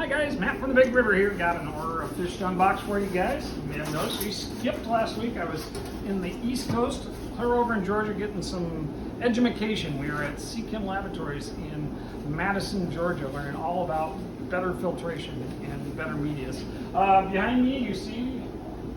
Hi guys, Matt from the Big River here. Got an order of fish to unbox for you guys. You may have noticed we skipped last week. I was in the East Coast, clear over in Georgia, getting some edumacation. We were at Seachem Laboratories in Madison, Georgia, learning all about better filtration and better medias. Behind me, you see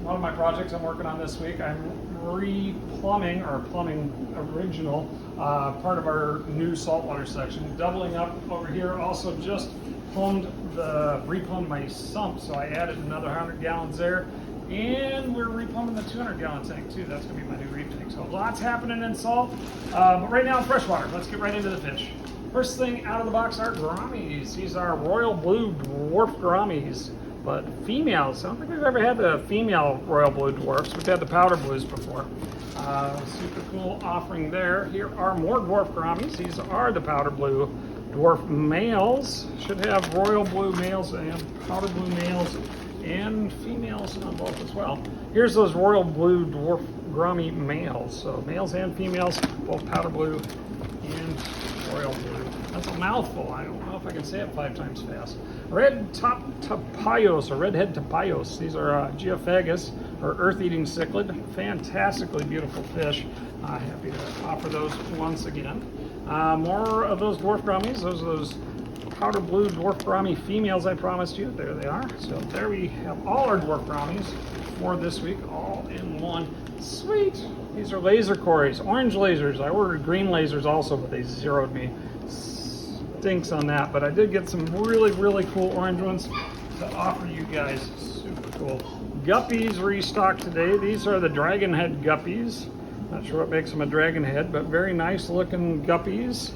one of my projects I'm working on this week. I'm re-plumbing, or plumbing original, part of our new saltwater section. Doubling up over here, also just replumbed my sump, so I added another 100 gallons there. And we're replumbing the 200-gallon tank too. That's gonna be my new reef tank. So lots happening in salt, but right now in freshwater. Let's get right into the fish. First thing out of the box are Rummys. These are royal blue dwarf Rummys, but females. I don't think we've ever had the female royal blue dwarfs. We've had the powder blues before. Super cool offering there. Here are more dwarf Rummys. These are the powder blue dwarf males. Should have royal blue males and powder blue males and females on both as well. Here's those royal blue dwarf Rummy males. So males and females, both powder blue and royal blue. That's a mouthful. I don't know if I can say it 5 times fast. Red top tapayos, or redhead tapayos. These are Geophagus, or earth-eating cichlid. Fantastically beautiful fish. Happy to offer those once again. More of those dwarf Rummys. Those powder blue dwarf Rummy females I promised you. There they are. So there we have all our dwarf Rummys for this week, all in one. Sweet. These are laser Corys, orange lasers. I ordered green lasers also, but they zeroed me. Stinks on that, but I did get some really cool orange ones to offer you guys. Super cool. Guppies restocked today. These are the dragon head guppies. Not sure what makes them a dragon head, but very nice looking guppies.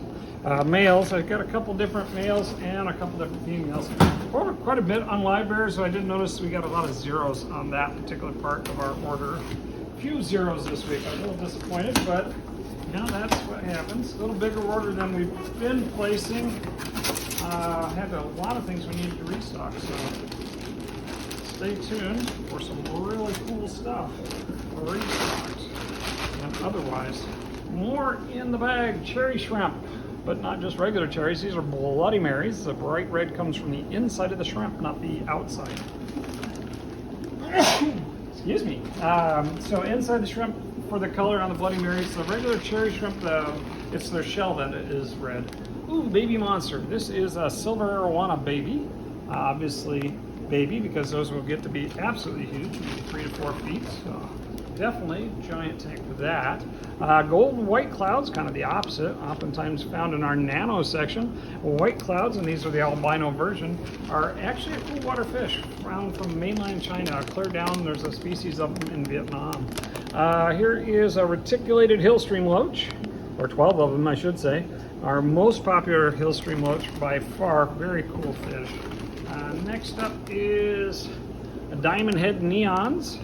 Males, I've got a couple different males and a couple different females. Ordered quite a bit on live bears, so I did notice we got a lot of zeros on that particular part of our order. A few zeros this week. I'm a little disappointed, but you know, that's what happens. A little bigger order than we've been placing. Had a lot of things we needed to restock, so stay tuned for some really cool stuff restocked. And otherwise, more in the bag. Cherry shrimp, but not just regular cherries. These are Bloody Marys. The bright red comes from the inside of the shrimp, not the outside. Excuse me. So inside the shrimp for the color on the Bloody Marys. The regular cherry shrimp, it's their shell that is red. Ooh, baby monster. This is a silver arowana baby. Obviously baby, because those will get to be absolutely huge, maybe 3 to 4 feet. So definitely giant tank for that. Gold white clouds, kind of the opposite, oftentimes found in our nano section. White clouds, and these are the albino version, are actually a cool water fish found from mainland China. Clear down, there's a species of them in Vietnam. Here is a reticulated hillstream loach, or 12 of them I should say. Our most popular hillstream loach by far. Very cool fish. Next up is a diamond head neons.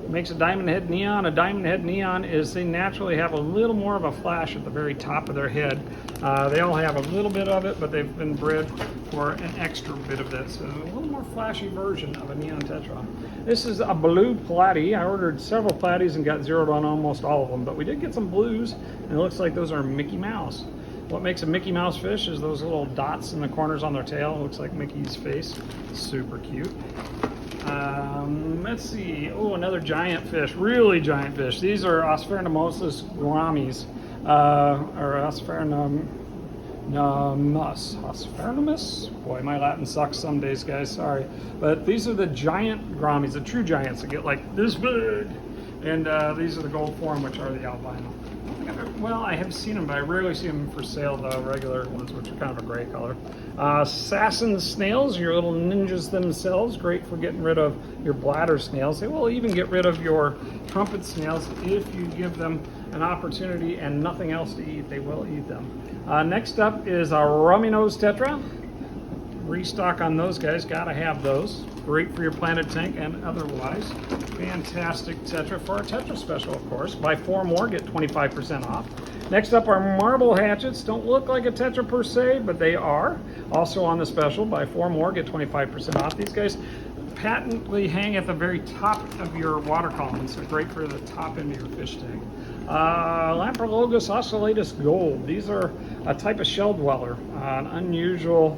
Makes a diamond head neon. A diamond head neon is they naturally have a little more of a flash at the very top of their head. They all have a little bit of it, but they've been bred for an extra bit of this. So a little more flashy version of a neon tetra. This is a blue platy. I ordered several platies and got zeroed on almost all of them, but we did get some blues, and it looks like those are Mickey Mouse. What makes a Mickey Mouse fish is those little dots in the corners on their tail. It looks like Mickey's face. Super cute. Let's see. Oh, another giant fish. Really giant fish. These are Osphairnomosis Rummys, or Osphairnomus. Boy, my Latin sucks some days, guys. Sorry, but these are the giant Rummys, the true giants that get like this big. And these are the gold form, which are the albino. Well, I have seen them, but I rarely see them for sale, the regular ones, which are kind of a gray color. Sassin snails, your little ninjas themselves, great for getting rid of your bladder snails. They will even get rid of your trumpet snails if you give them an opportunity and nothing else to eat. They will eat them. Next up is a rummy nose tetra. Restock on those guys, gotta have those. Great for your planted tank and otherwise. Fantastic tetra for our tetra special, of course. Buy 4 more, get 25% off. Next up are marble hatchets. Don't look like a tetra per se, but they are. Also on the special, buy 4 more, get 25% off. These guys patently hang at the very top of your water column, so great for the top end of your fish tank. Lamprologus ocellatus gold. These are a type of shell dweller, an unusual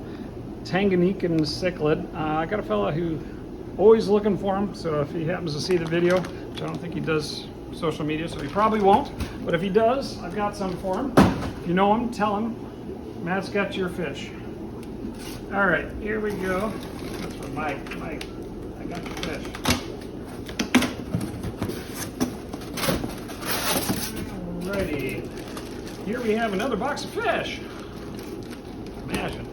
Tanganique and cichlid. I got a fella who always looking for them, so if he happens to see the video, which I don't think he does social media, so he probably won't, but if he does, I've got some for him. If you know him, tell him Matt's got your fish. All right, here we go. That's for Mike. Mike, I got your fish. Alrighty, here we have another box of fish. Imagine.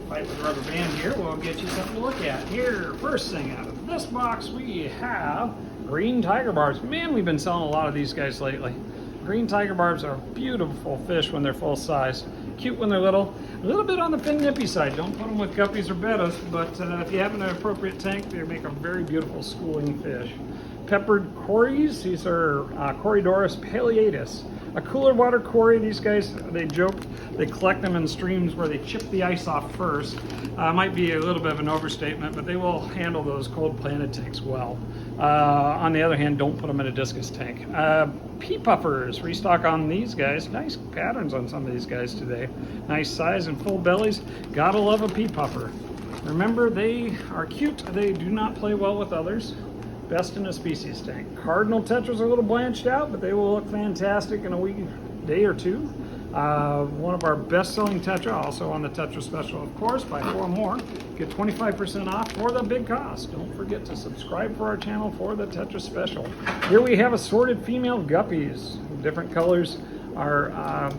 Fight with a rubber band here, we'll get you something to look at. Here, first thing out of this box, we have green tiger barbs. Man, we've been selling a lot of these guys lately. Green tiger barbs are beautiful fish when they're full size. Cute when they're little. A little bit on the fin nippy side. Don't put them with guppies or bettas, but if you have an appropriate tank, they make a very beautiful schooling fish. Peppered Corys, these are Corydoras palliatus. A cooler water Cory, these guys, they joke, they collect them in streams where they chip the ice off first. Might be a little bit of an overstatement, but they will handle those cold planted tanks well. On the other hand, don't put them in a discus tank. Pea Puffers, restock on these guys. Nice patterns on some of these guys today. Nice size and full bellies. Gotta love a Pea Puffer. Remember, they are cute. They do not play well with others. Best in a species tank. Cardinal tetras are a little blanched out, but they will look fantastic in a day or two. One of our best-selling tetra, also on the tetra special, of course, buy 4 more. Get 25% off for the big cost. Don't forget to subscribe for our channel for the tetra special. Here we have assorted female guppies. Different colors are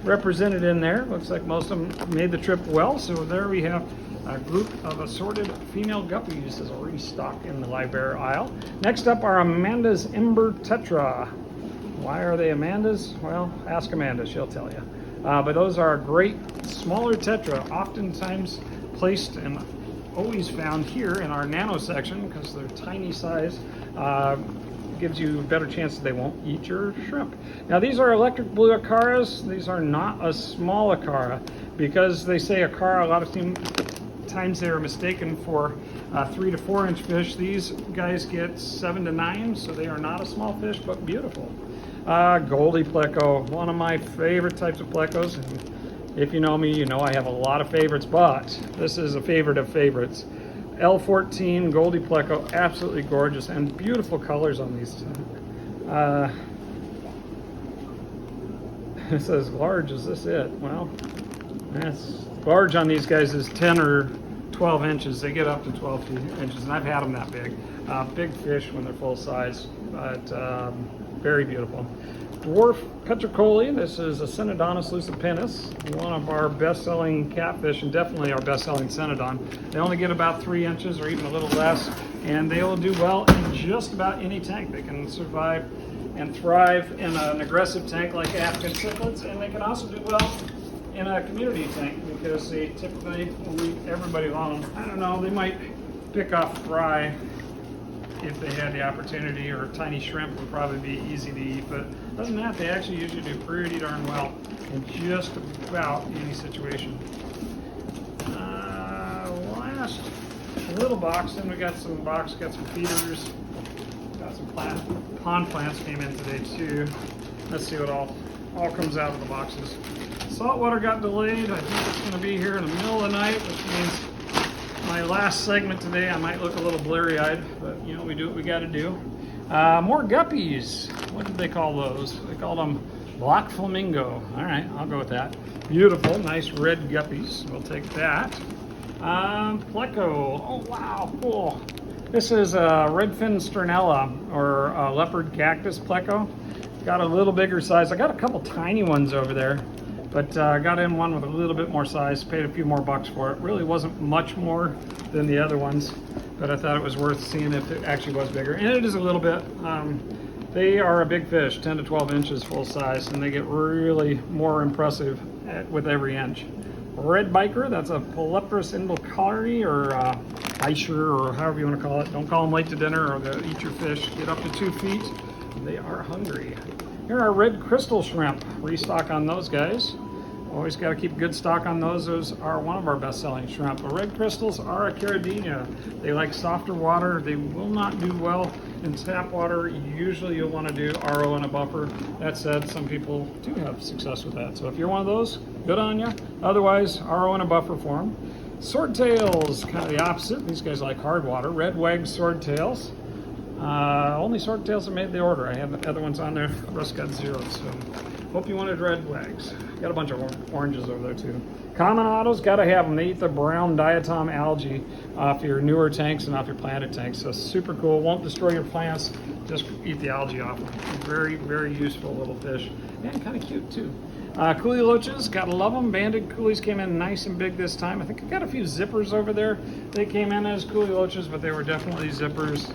represented in there. Looks like most of them made the trip well, so there we have a group of assorted female guppies as a restock in the live bear aisle. Next up are Amanda's Ember Tetra. Why are they Amanda's? Well, ask Amanda, she'll tell you. But those are great smaller tetra, oftentimes placed and always found here in our nano section because they're tiny size. Gives you a better chance that they won't eat your shrimp. Now these are electric blue acaras. These are not a small acara because they say acara, a lot of times they're mistaken for 3 to 4 inch fish. These guys get 7 to 9, so they are not a small fish, but beautiful. Goldie Pleco, one of my favorite types of plecos. And if you know me, you know I have a lot of favorites, but this is a favorite of favorites. L14 Goldie Pleco, absolutely gorgeous and beautiful colors on these. It says large, is this it? Well, that's large on these guys is 10 or 12 inches. They get up to 12 inches, and I've had them that big. Big fish when they're full size, but very beautiful. Dwarf Petricoli, this is a Synodontis lucipennis, one of our best-selling catfish and definitely our best-selling Synodon. They only get about 3 inches or even a little less, and they will do well in just about any tank. They can survive and thrive in an aggressive tank like African cichlids, and they can also do well in a community tank because they typically will leave everybody alone. I don't know, they might pick off fry if they had the opportunity, or tiny shrimp would probably be easy to eat, but other than that, they actually usually do pretty darn well in just about any situation. Last little box, then we got some feeders, got some pond plants came in today too. Let's see what all comes out of the boxes. Saltwater got delayed. I think it's going to be here in the middle of the night, which means my last segment today I might look a little blurry-eyed, but you know, we do what we got to do. More guppies. What did they call those? They called them black flamingo. All right, I'll go with that. Beautiful, nice red guppies. We'll take that. Pleco. Oh wow, cool. This is redfin sternella or leopard cactus pleco. Got a little bigger size. I got a couple tiny ones over there, but got in one with a little bit more size. Paid a few more bucks for it. Really wasn't much more than the other ones, but I thought it was worth seeing if it actually was bigger. And it is a little bit. They are a big fish, 10 to 12 inches full size, and they get really more impressive with every inch. Red biker, that's a Polypterus indulcari or Eicher or however you want to call it. Don't call them late to dinner or they'll eat your fish. Get up to 2 feet. They are hungry. Here are red crystal shrimp. Restock on those guys. Always got to keep good stock on those. Those are one of our best-selling shrimp. The red crystals are a Caridina. They like softer water. They will not do well in tap water. Usually you'll want to do RO and a buffer. That said, some people do have success with that. So if you're one of those, good on you. Otherwise, RO and a buffer for them. Swordtails, kind of the opposite. These guys like hard water. Red wag swordtails. Only swordtails that made the order. I have the other ones on there. Russ got 0, so hope you wanted red wags. Got a bunch of oranges over there too. Common autos, gotta have them. They eat the brown diatom algae off your newer tanks and off your planted tanks. So super cool. Won't destroy your plants. Just eat the algae off them. Very, very useful little fish. And kind of cute too. Coolie loaches, gotta love them. Banded coolies came in nice and big this time. I think I got a few zippers over there. They came in as coolie loaches, but they were definitely zippers.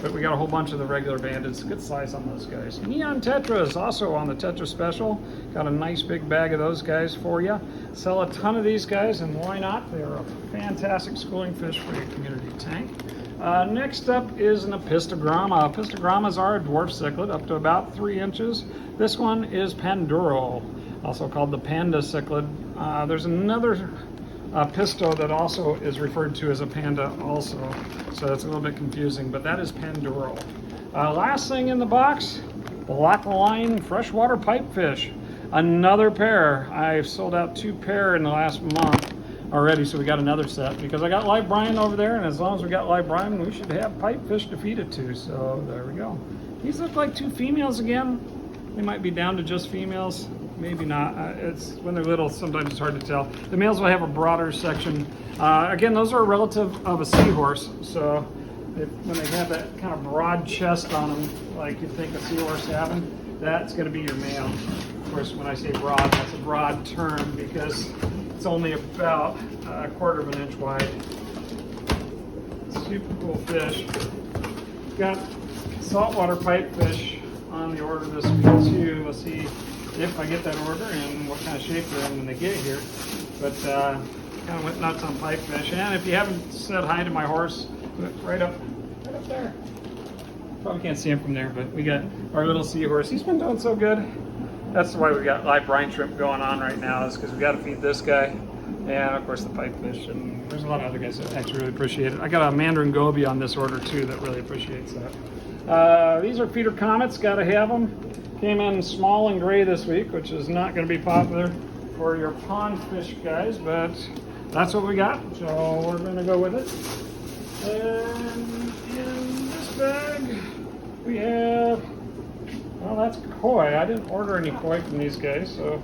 But we got a whole bunch of the regular bandeds. Good size on those guys. Neon tetras also on the tetra special. Got a nice big bag of those guys for you. Sell a ton of these guys, and why not? They're a fantastic schooling fish for your community tank. Next up is an Apistogramma. Apistogrammas are a dwarf cichlid up to about 3 inches. This one is Panduro, also called the panda cichlid. There's another pisto that also is referred to as a panda also, so that's a little bit confusing, but that is Panduro. Last thing in the box, black line freshwater pipefish. Another pair. I've sold out 2 pair in the last month already, so we got another set because I got live brine over there, and as long as we got live brine, we should have pipefish to feed it to, so there we go. These look like 2 females again. They might be down to just females. Maybe not. It's when they're little, sometimes it's hard to tell. The males will have a broader section. Again, those are a relative of a seahorse. So when they have that kind of broad chest on them, like you'd think a seahorse having, that's going to be your male. Of course, when I say broad, that's a broad term because it's only about a 1/4 of an inch wide. Super cool fish. Got saltwater pipefish on the order this week too. We'll see if I get that order and what kind of shape they're in when they get here. But kind of went nuts on pipefish. And if you haven't said hi to my horse, right up there. Probably can't see him from there, but we got our little seahorse. He's been doing so good. That's why we got live brine shrimp going on right now, is because we got to feed this guy. And of course the pipefish, and there's a lot of other guys that actually really appreciate it. I got a mandarin goby on this order too that really appreciates that. These are feeder comets, gotta have them. Came in small and gray this week, which is not going to be popular for your pond fish guys, but that's what we got, so we're going to go with it. And in this bag, we have, well, that's koi. I didn't order any koi from these guys, so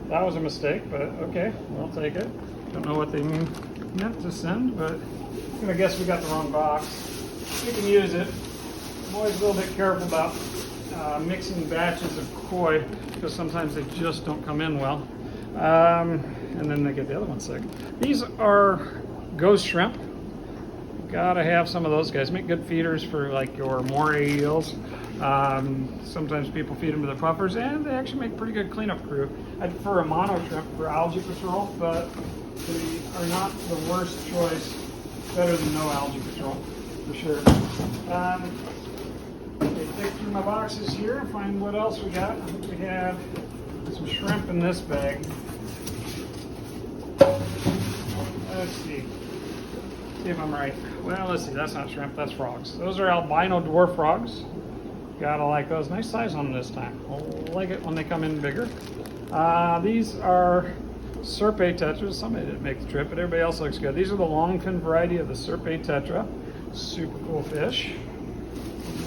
that was a mistake, but okay, we'll take it. Don't know what they meant to send, but I'm going to guess we got the wrong box. We can use it. I'm always a little bit careful about mixing batches of koi because sometimes they just don't come in well, and then they get the other one sick. These are ghost shrimp. Gotta have some of those guys. Make good feeders for like your moray eels. Sometimes people feed them to their puffers, and they actually make pretty good cleanup crew. I prefer a mono shrimp for algae patrol, but they are not the worst choice. Better than no algae patrol, for sure. Dig through my boxes here and find what else we got. I think we have some shrimp in this bag. Let's see. See if I'm right. Well, let's see. That's not shrimp. That's frogs. Those are albino dwarf frogs. Gotta like those. Nice size on them this time. I'll like it when they come in bigger. These are Serpe tetras. Somebody didn't make the trip, but everybody else looks good. These are the longfin variety of the Serpe tetra. Super cool fish.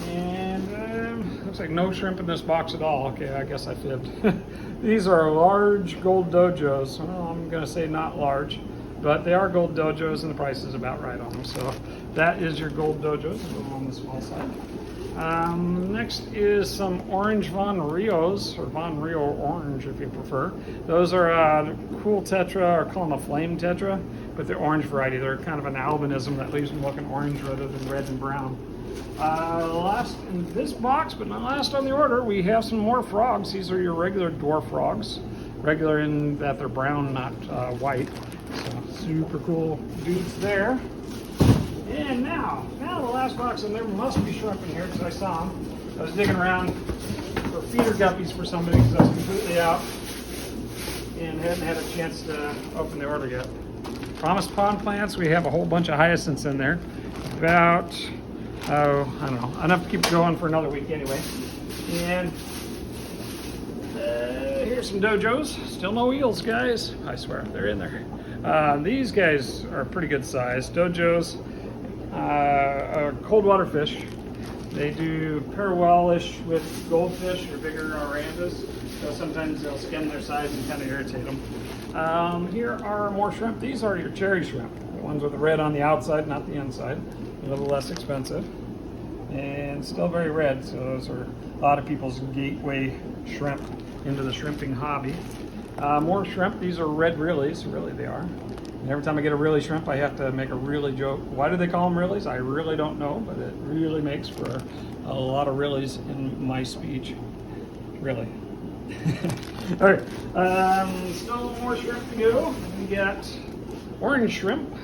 And looks like no shrimp in this box at all. Okay, I guess I fibbed. These are large gold dojos. Well, I'm going to say not large, but they are gold dojos, and the price is about right on them. So that is your gold dojos on the small side. Next is some orange Von Rios, or Von Rio orange if you prefer. Those are a cool tetra, or call them a flame tetra, but they're orange variety. They're kind of an albinism that leaves them looking orange rather than red and brown. Last in this box, but not last on the order, we have some more frogs. These are your regular dwarf frogs. Regular in that they're brown, not white. So super cool dudes there. And now the last box, and there must be shrimp in here because I saw them. I was digging around for feeder guppies for somebody because I was completely out. and hadn't had a chance to open the order yet. Promised pond plants, we have a whole bunch of hyacinths in there. About, I don't know, enough to keep going for another week anyway. And here's some dojos. Still no eels, guys. I swear, they're in there. These guys are pretty good size. Dojos, cold water fish. They do parallelish with goldfish or bigger orandas. So sometimes they'll skim their sides and kind of irritate them. Here are more shrimp. These are your cherry shrimp. The ones with the red on the outside, not the inside. A little less expensive. And still very red, so those are a lot of people's gateway shrimp into the shrimping hobby. More shrimp. These are red Rilis. Really, they are. And every time I get a Rili shrimp, I have to make a Rili joke. Why do they call them Rilis? I really don't know, but it really makes for a lot of Rilis in my speech. Really. All right. Still more shrimp to go. We got orange shrimp.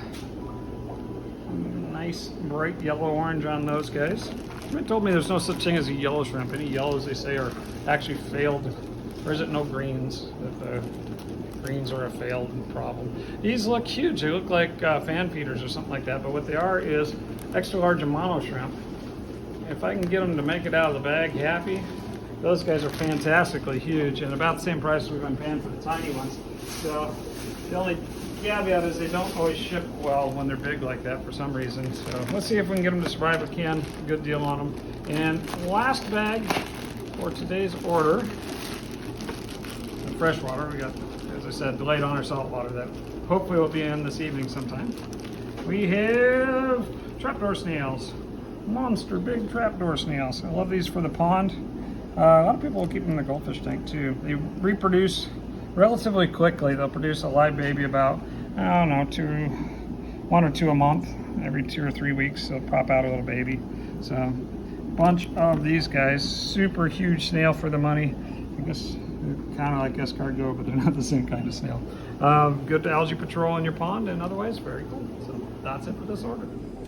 Nice bright yellow orange on those guys. They told me there's no such thing as a yellow shrimp. Any yellows they say are actually failed. Or is it no greens? That the greens are a failed problem. These look huge. They look like fan feeders or something like that. But what they are is extra large Amano shrimp. If I can get them to make it out of the bag happy, those guys are fantastically huge and about the same price we've been paying for the tiny ones. So the only caveat is they don't always ship well when they're big like that for some reason. So let's see if we can get them to survive. We can. Good deal on them. And last bag for today's order, freshwater. We got, as I said, delayed on our saltwater that hopefully will be in this evening sometime. We have trapdoor snails. Monster big trapdoor snails. I love these for the pond. A lot of people will keep them in the goldfish tank too. They reproduce relatively quickly. They'll produce a live baby about, I don't know, 1 or 2 a month. Every 2 or 3 weeks they'll pop out a little baby. So bunch of these guys. Super huge snail for the money. I guess kind of like escargot, but they're not the same kind of snail. Good algae patrol in your pond, and otherwise very cool. So that's it for this order.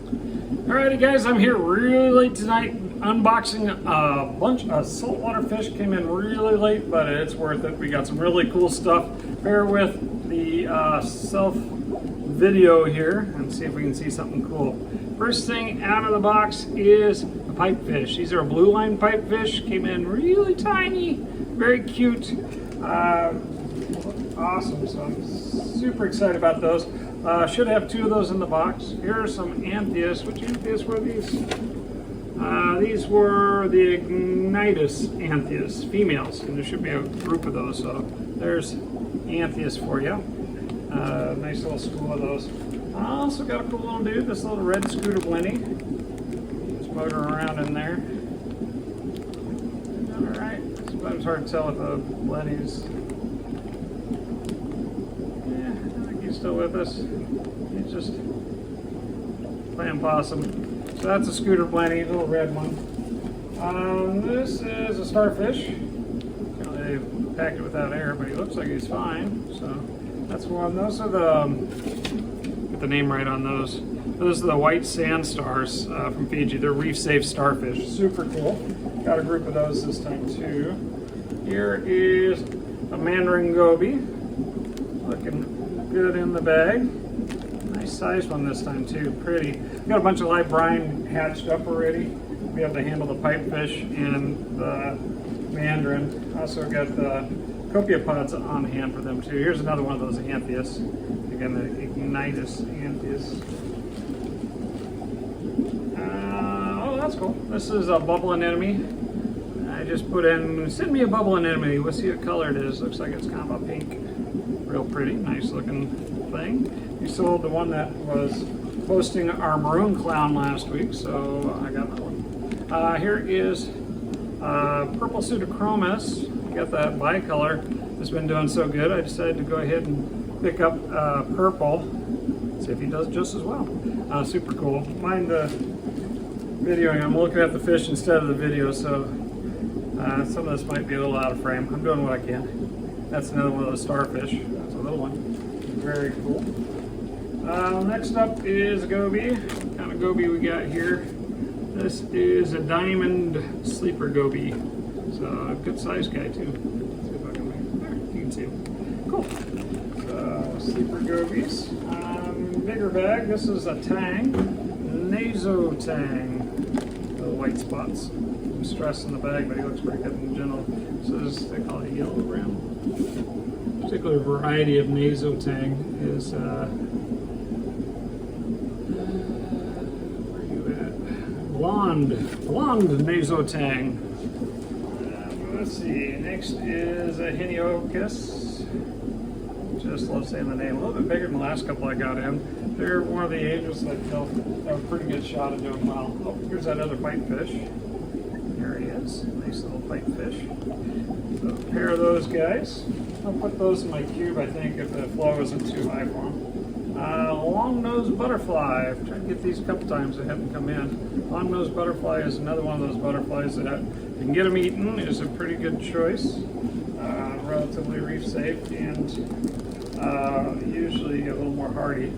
Alrighty guys, I'm here really late tonight unboxing a bunch of saltwater fish. Came in really late, but it's worth it. We got some really cool stuff. Bear with the self video here and see if we can see something cool. First thing out of the box is a pipefish. These are blue line pipefish. Came in really tiny, very cute. Awesome, so I'm super excited about those. Should have 2 of those in the box. Here are some Anthias. Which Anthias were these? These were the Ignitus Anthias, females, and there should be a group of those. So there's Anthias for you. Nice little school of those. I also got a cool little dude, this little red scooter Blenny. Just motor around in there. Alright, sometimes hard to tell with the Blennies. Yeah, I think he's still with us. He's just playing possum. So that's a scooter Blenny, little red one. This is a starfish. They packed it without air, but he looks like he's fine. So that's one. Those are get the name right on those. Those are the white sand stars from Fiji. They're reef safe starfish. Super cool. Got a group of those this time too. Here is a mandarin goby. Looking good in the bag. Nice sized one this time too. Pretty. Got a bunch of live brine hatched up already. We have to handle the pipefish and the mandarin. Also got the copepods on hand for them too. Here's another one of those Anthias. Again, the Ignitus Anthias. Oh, that's cool. This is a bubble anemone. I just put in, send me a bubble anemone. We'll see what color it is. Looks like it's kind of a pink. Real pretty, nice looking thing. We sold the one that was hosting our maroon clown last week, so I got that one. Here is purple Pseudo Chromis. Got that bicolor. It's been doing so good, I decided to go ahead and pick up purple. See if he does just as well. Super cool. Mind the videoing. I'm looking at the fish instead of the video, so some of this might be a little out of frame. I'm doing what I can. That's another one of those starfish. That's a little one. Very cool. Next up is a goby. What kind of goby we got here? This is a diamond sleeper goby. So a good sized guy too. Let's see if I can make it there. You can see him. Cool. Sleeper gobies. Bigger bag. This is a tang. Naso tang. The white spots. Some stress in the bag, but he looks pretty good in general. So this, they call it a yellow rim. Particular variety of naso tang is where are you at? Blonde naso tang. Let's see. Next is a Heniocus. Just love saying the name. A little bit bigger than the last couple I got in. They're one of the angels that have a pretty good shot of doing well. Oh, here's that other pipefish. There he is. Nice little pipefish. So a pair of those guys. I'll put those in my cube, I think, if the flow isn't too high for them. Long-nosed butterfly. I've tried to get these a couple times. They haven't come in. Long-nosed butterfly is another one of those butterflies that, if you can get them eaten, is a pretty good choice. Relatively reef safe and usually a little more hardy.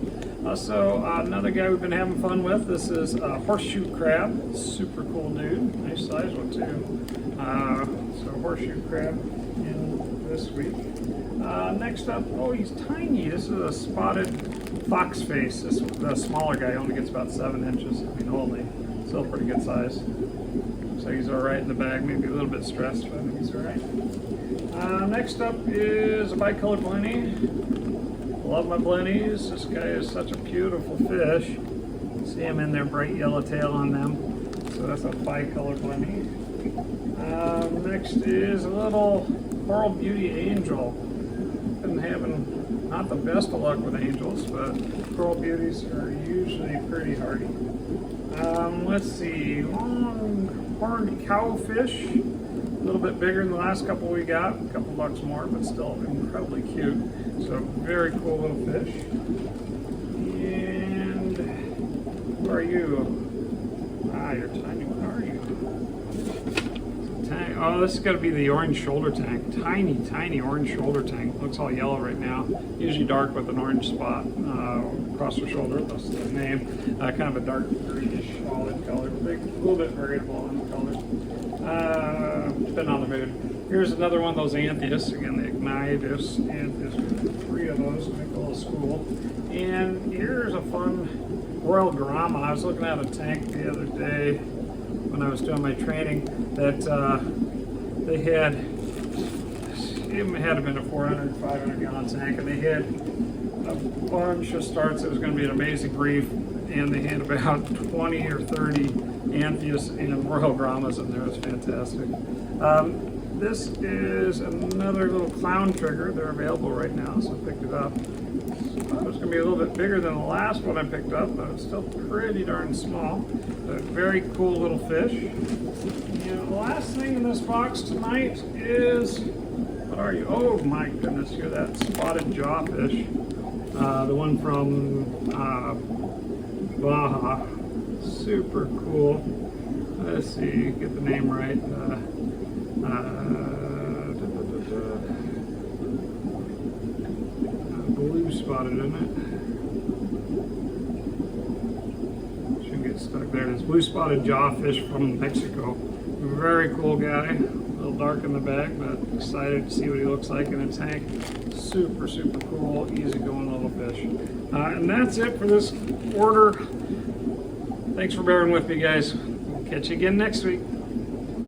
Also, another guy we've been having fun with. This is a horseshoe crab. Super cool dude. Nice size one too. So horseshoe crab in this week. Next up, oh, he's tiny. This is a spotted fox face. This the smaller guy only gets about 7 inches. I mean, only. Still pretty good size. So he's all right in the bag. Maybe a little bit stressed, but I think he's all right. Next up is a bicolored blenny. Love my blennies. This guy is such a beautiful fish. See him in their bright yellow tail on them. So that's a bicolored blenny. Next is a little coral beauty angel. Been having not the best of luck with angels, but coral beauties are usually pretty hardy. Let's see, long-horned cowfish. A little bit bigger than the last couple we got, a couple bucks more, but still incredibly cute. So very cool little fish. And where are you? You're tiny. Where are you? Tang. Oh, this is got to be the orange shoulder tank. Tiny orange shoulder tank. Looks all yellow right now. Usually dark with an orange spot across the shoulder. That's the name. Kind of a dark greenish olive color. A little bit variable in the color. Depending on the mood. Here's another one of those Anthias. Again, the Anthias. Anthias. 3 of those to make a little school. And here's a fun royal grama. I was looking at a tank the other day when I was doing my training that they had, it had been a 400, 500 gallon tank, and they had a bunch of starts. It was going to be an amazing reef, and they had about 20 or 30 Anthias and royal gramas in there. It was fantastic. This is another little clown trigger. They're available right now, so I picked it up. It was going to be a little bit bigger than the last one I picked up, but it's still pretty darn small. But very cool little fish. And the last thing in this box tonight is, what are you? Oh my goodness, you're that spotted jawfish. The one from Baja. Super cool. Let's see, get the name right. Blue spotted, isn't it? Shouldn't get stuck there. It's blue spotted jawfish from Mexico. Very cool guy. A little dark in the bag, but excited to see what he looks like in a tank. Super cool, easy going little fish. And that's it for this order. Thanks for bearing with me, guys. We'll catch you again next week.